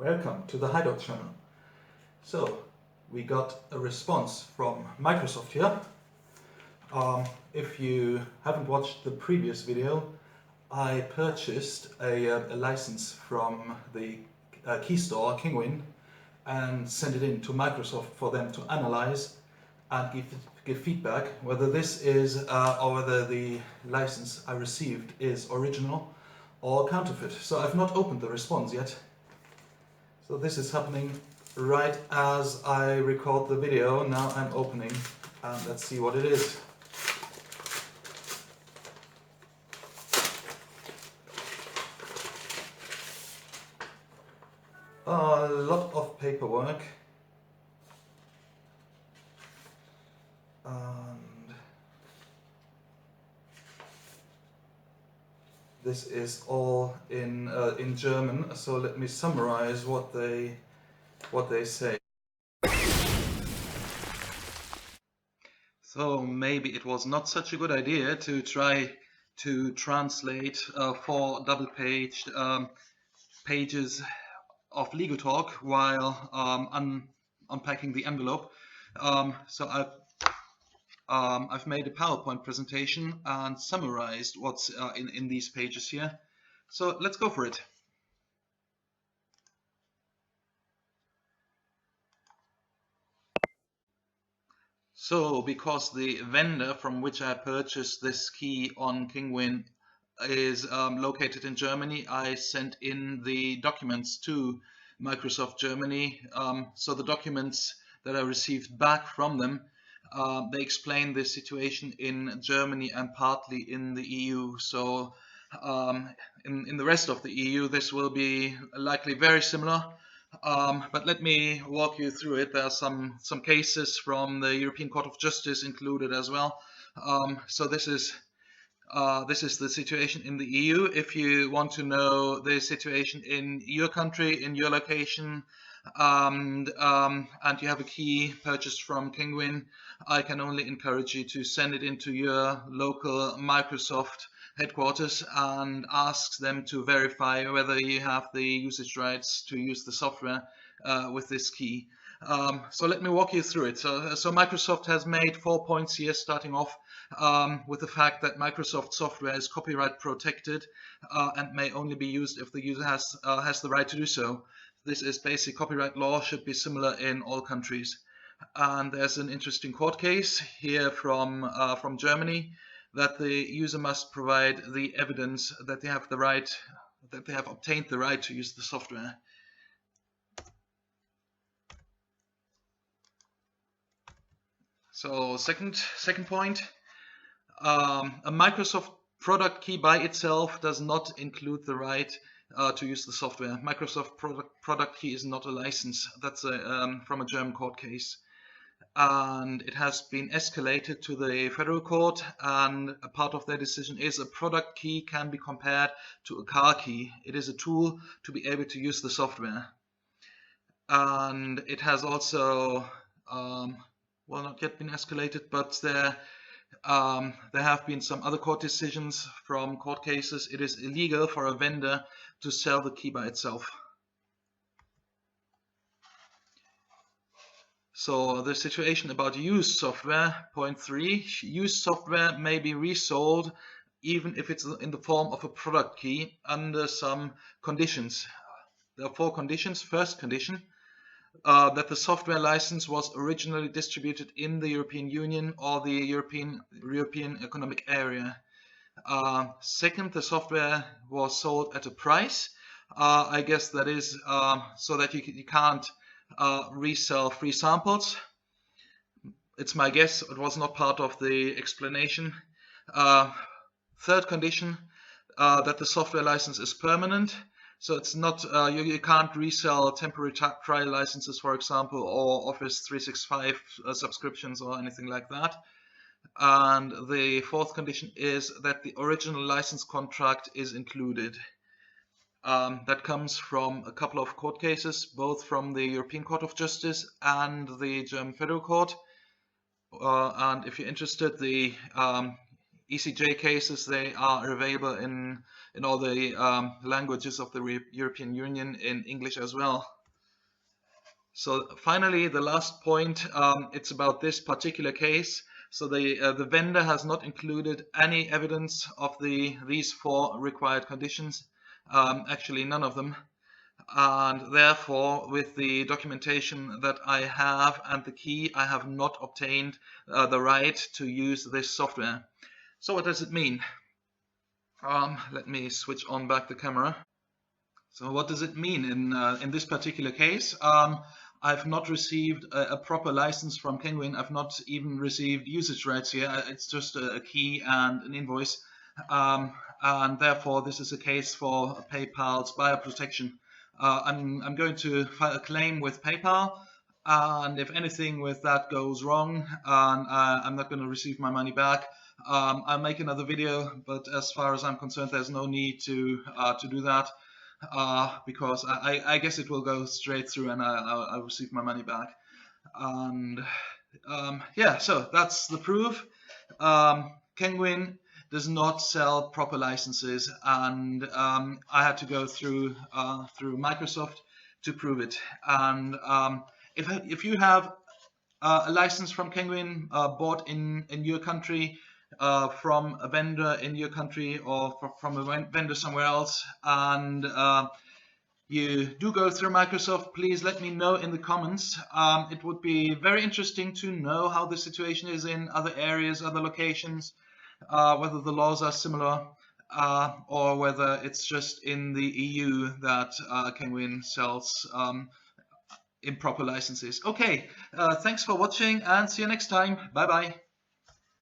Welcome to the HeiDoc channel. So, we got a response from Microsoft here. If you haven't watched the previous video, I purchased a license from the key store Kinguin and sent it in to Microsoft for them to analyze and give feedback whether this is or whether the license I received is original or counterfeit. So I've not opened the response yet. So this is happening right as I record the video. Now I'm opening and let's see what it is. A lot of paperwork. And this is all in German, so let me summarize what they say. So maybe it was not such a good idea to try to translate 4 double-paged pages of legal talk while unpacking the envelope. So I've made a PowerPoint presentation and summarized what's in these pages here. So let's go for it. So because the vendor from which I purchased this key on Kinguin is located in Germany, I sent in the documents to Microsoft Germany. So the documents that I received back from them, they explain the situation in Germany and partly in the EU. So in the rest of the EU, this will be likely very similar. But let me walk you through it. There are some cases from the European Court of Justice included as well. So this is the situation in the EU. If you want to know the situation in your country, in your location, and you have a key purchased from Kinguin, I can only encourage you to send it into your local Microsoft headquarters and ask them to verify whether you have the usage rights to use the software with this key. So let me walk you through it. So Microsoft has made 4 points here, starting off with the fact that Microsoft software is copyright protected and may only be used if the user has the right to do so. This is basic copyright law, should be similar in all countries. And there's an interesting court case here from Germany that the user must provide the evidence that they have obtained the right to use the software. So second point, a Microsoft product key by itself does not include the right to use the software. Microsoft product key is not a license. That's from a German court case. And it has been escalated to the federal court, and a part of their decision is a product key can be compared to a car key. It is a tool to be able to use the software. And it has also well, not yet been escalated, but there have been some other court decisions from court cases. It is illegal for a vendor to sell the key by itself. So the situation about used software, point 3, used software may be resold even if it's in the form of a product key under some conditions. There are 4 conditions. First condition, that the software license was originally distributed in the European Union or the European Economic Area. Second, the software was sold at a price. I guess that is so that you can't resell free samples. It's my guess, it was not part of the explanation. Third condition, that the software license is permanent. So it's not, you can't resell temporary trial licenses, for example, or Office 365 subscriptions or anything like that. And the fourth condition is that the original license contract is included. That comes from a couple of court cases, both from the European Court of Justice and the German Federal Court. And if you're interested, the ECJ cases, they are available in all the languages of the European Union, in English as well. So finally, the last point, it's about this particular case. So the vendor has not included any evidence of these 4 required conditions, actually none of them. And therefore, with the documentation that I have and the key, I have not obtained the right to use this software. So what does it mean? Let me switch on back the camera. So what does it mean in this particular case? I've not received a proper license from Kinguin. I've not even received usage rights here. It's just a key and an invoice. And therefore, this is a case for PayPal's buyer protection. I'm going to file a claim with PayPal, and if anything with that goes wrong, and I'm not going to receive my money back, I'll make another video. But as far as I'm concerned, there's no need to do that, because I guess it will go straight through, and I'll receive my money back. And yeah, so that's the proof. Kinguin does not sell proper licenses, and I had to go through Microsoft to prove it. And if you have a license from Kinguin bought in your country, from a vendor in your country, or from a vendor somewhere else, and you do go through Microsoft, please let me know in the comments. It would be very interesting to know how the situation is in other areas, other locations, whether the laws are similar, or whether it's just in the EU that Kinguin sells improper licenses. Okay, thanks for watching, and see you next time. Bye bye.